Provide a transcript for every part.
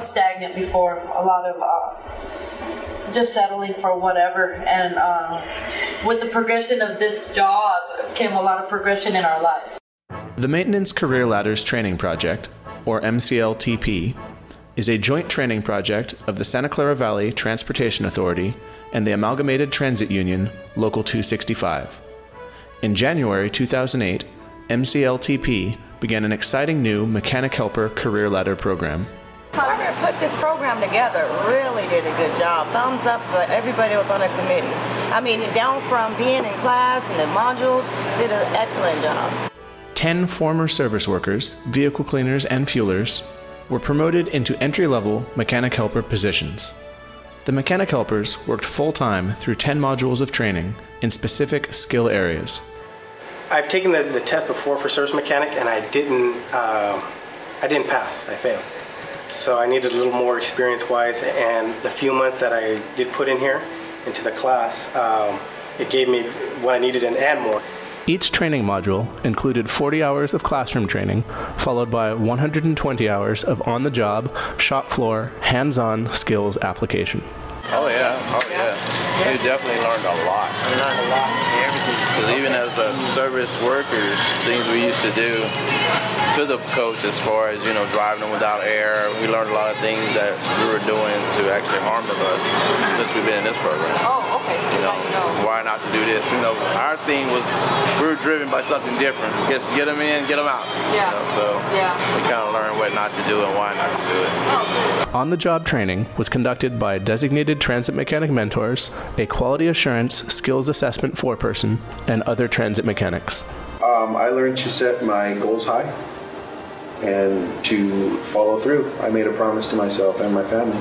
of stagnant before, a lot of just settling for whatever, and with the progression of this job came a lot of progression in our lives. The Maintenance Career Ladders Training Project, or MCLTP, is a joint training project of the Santa Clara Valley Transportation Authority and the Amalgamated Transit Union, Local 265. In January 2008, MCLTP began an exciting new mechanic helper career ladder program. Whoever put this program together really did a good job. Thumbs up for everybody that was on the committee. I mean, down from being in class and the modules, did an excellent job. 10 former service workers, vehicle cleaners, and fuelers were promoted into entry-level mechanic helper positions. The mechanic helpers worked full-time through 10 modules of training in specific skill areas. I've taken the test before for service mechanic, and I didn't pass. I failed. So I needed a little more experience-wise, and the few months that I did put in here into the class, it gave me what I needed and more. Each training module included 40 hours of classroom training, followed by 120 hours of on-the-job, shop floor, hands-on skills application. Oh yeah. We definitely learned a lot. We learned a lot. Everything. Because even as service workers, things we used to do to the coach as far as, driving them without air, we learned a lot of things that we were doing to actually harm the bus since we've been in this program. Oh, okay. Why not to do this? Our thing was we were driven by something different. Just get them in, get them out. Yeah. We kind of learned what not to do and why not to do it. Oh. On-the-job training was conducted by designated transit mechanic mentors, a quality assurance skills assessment foreperson, and other transit mechanics. I learned to set my goals high and to follow through. I made a promise to myself and my family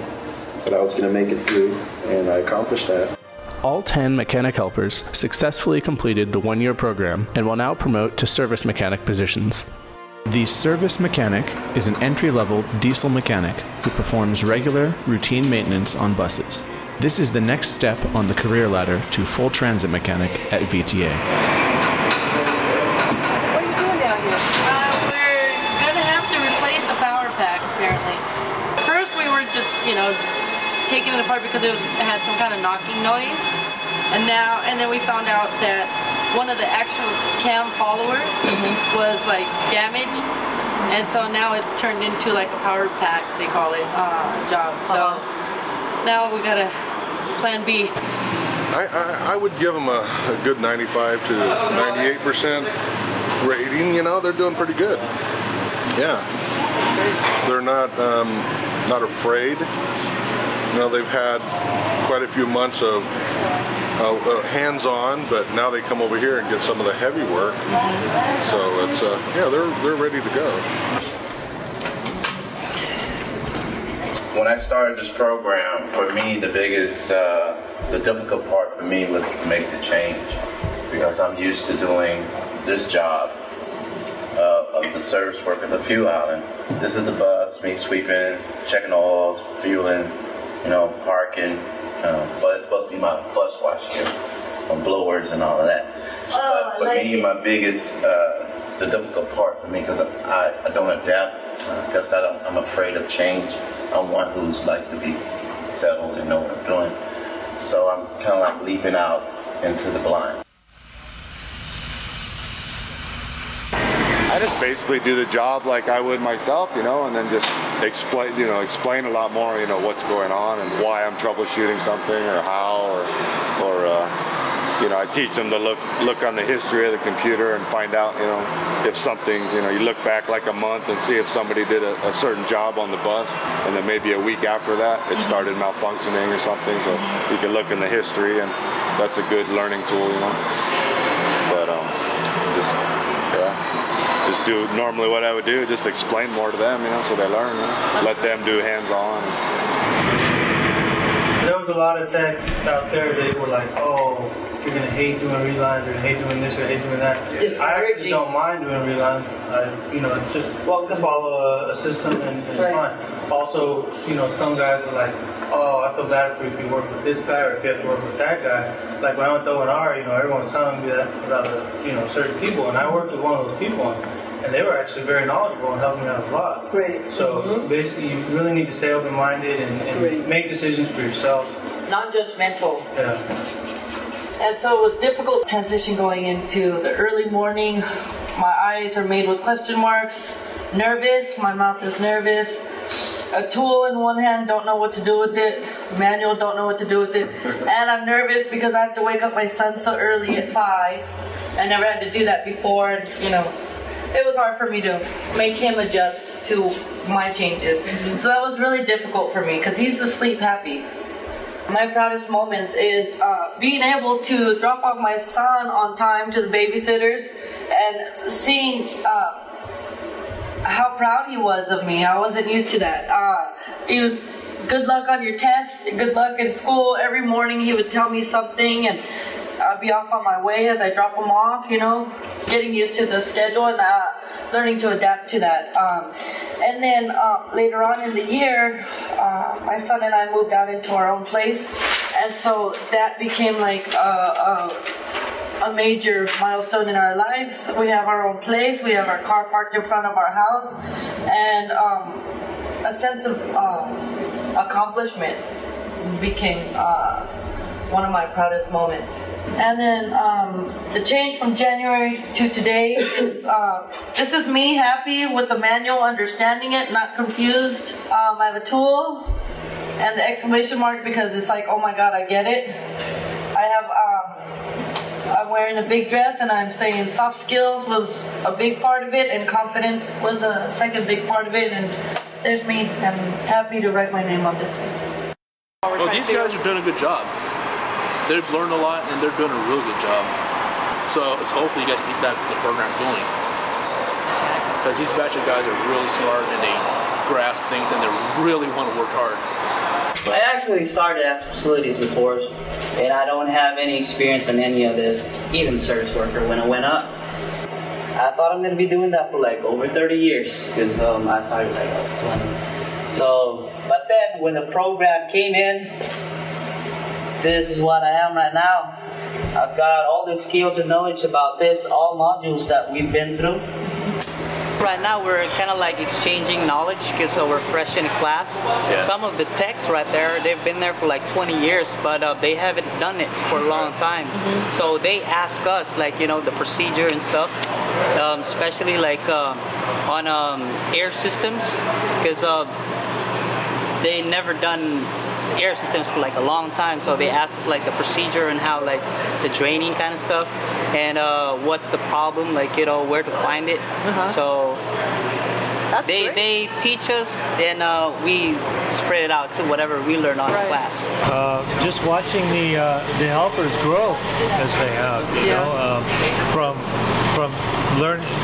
that I was going to make it through, and I accomplished that. All 10 mechanic helpers successfully completed the one-year program and will now promote to service mechanic positions. The service mechanic is an entry-level diesel mechanic who performs regular, routine maintenance on buses. This is the next step on the career ladder to full transit mechanic at VTA. What are you doing down here? We're going to have to replace a power pack, apparently. First we were just, taking it apart because it had some kind of knocking noise. And then we found out that one of the actual cam followers was like damaged, and so now it's turned into like a power pack, they call it, job. So now we got a plan B. I would give them a good 95 to 98% rating. They're doing pretty good. Yeah, they're not afraid. They've had quite a few months of hands-on, but now they come over here and get some of the heavy work. So it's they're ready to go. When I started this program, for me the biggest, the difficult part for me was to make the change, because I'm used to doing this job of the service work at the fuel island. This is the bus, me sweeping, checking oils, fueling, parking. But it's supposed to be my bus wash here, on blowers and all of that. But for me, my biggest, the difficult part for me, because I don't adapt, because I'm afraid of change. I'm one who likes to be settled and know what I'm doing. So I'm kind of like leaping out into the blind. I just basically do the job like I would myself, and then just explain a lot more, what's going on and why I'm troubleshooting something or how, or I teach them to look on the history of the computer and find out, if something, you look back like a month and see if somebody did a certain job on the bus, and then maybe a week after that it started malfunctioning or something. So you can look in the history, and that's a good learning tool, But just do normally what I would do, just explain more to them, so they learn, let them do hands-on. There was a lot of techs out there that were like, oh, you're going to hate doing relines, you're going to hate doing this, or hate doing that. I actually don't mind doing relines. It's just follow a system and it's fine. Also, some guys are like, oh, I feel bad for you if you work with this guy or if you have to work with that guy. Like when I went to O&R, everyone's telling me that about certain people, and I worked with one of those people, and they were actually very knowledgeable and helped me out a lot. Great. So basically, you really need to stay open-minded and make decisions for yourself. Non-judgmental. Yeah. And so it was difficult transition going into the early morning. My eyes are made with question marks. Nervous, my mouth is nervous. A tool in one hand, don't know what to do with it. Manual, don't know what to do with it. And I'm nervous because I have to wake up my son so early at 5. I never had to do that before. You know, it was hard for me to make him adjust to my changes. So that was really difficult for me because he's asleep happy. My proudest moments is being able to drop off my son on time to the babysitters and seeing how proud he was of me. I wasn't used to that. He was, good luck on your test, good luck in school. Every morning he would tell me something, and I'd be off on my way as I drop him off, you know, getting used to the schedule and learning to adapt to that. And then later on in the year, my son and I moved out into our own place, and so that became like a major milestone in our lives. We have our own place, we have our car parked in front of our house, and a sense of accomplishment became one of my proudest moments. And then the change from January to today is, this is me happy with the manual, understanding it, not confused. I have a tool and the exclamation mark because it's like, oh my God, I get it. I have, I'm wearing a big dress and I'm saying soft skills was a big part of it and confidence was a second big part of it, and there's me. I'm happy to write my name on this one. Well, these guys are doing a good job. They've learned a lot and they're doing a really good job. So hopefully you guys keep the program going. Because these batch of guys are really smart and they grasp things and they really want to work hard. I actually started as facilities before, and I don't have any experience in any of this, even service worker. When I went up, I thought I'm going to be doing that for like over 30 years, because I started like I was 20. So, but then when the program came in, this is what I am right now. I've got all the skills and knowledge about this, all modules that we've been through. Right now we're kind of like exchanging knowledge because we're fresh in class. Yeah. Some of the techs right there, they've been there for like 20 years, but they haven't done it for a long time. So they ask us, like, you know, the procedure and stuff, especially like on air systems, because they never done air systems for like a long time, so they asked us like the procedure and how like the draining kind of stuff and what's the problem, like, you know, where to find it. So they teach us and we spread it out to whatever we learn on class. Just watching the helpers grow as they have, you know, from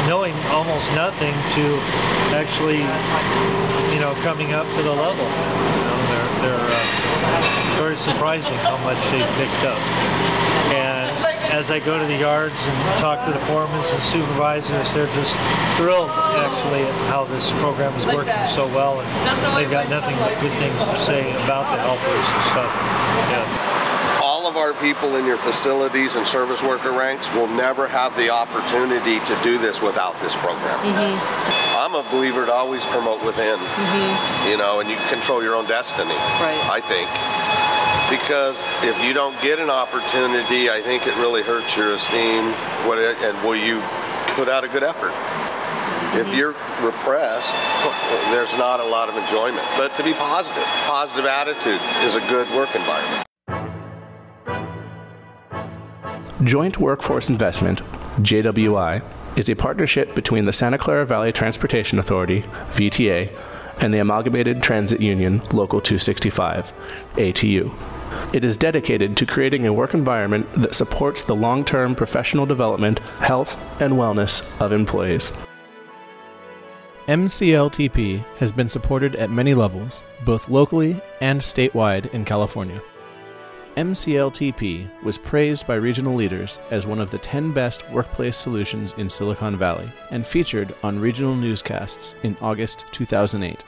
knowing almost nothing to actually, you know, coming up to the level. You know, they're very surprising how much they've picked up. And as I go to the yards and talk to the foremen and supervisors, they're just thrilled actually at how this program is working so well, and they've got nothing but good things to say about the helpers and stuff. Yeah. All of our people in your facilities and service worker ranks will never have the opportunity to do this without this program. I'm a believer to always promote within, you know, and you control your own destiny, I think. Because if you don't get an opportunity, I think it really hurts your esteem, and will you put out a good effort? If you're repressed, there's not a lot of enjoyment. But to be positive attitude is a good work environment. Joint Workforce Investment, JWI, is a partnership between the Santa Clara Valley Transportation Authority, VTA, and the Amalgamated Transit Union, Local 265, ATU. It is dedicated to creating a work environment that supports the long-term professional development, health, and wellness of employees. MCLTP has been supported at many levels, both locally and statewide in California. MCLTP was praised by regional leaders as one of the 10 best workplace solutions in Silicon Valley and featured on regional newscasts in August 2008.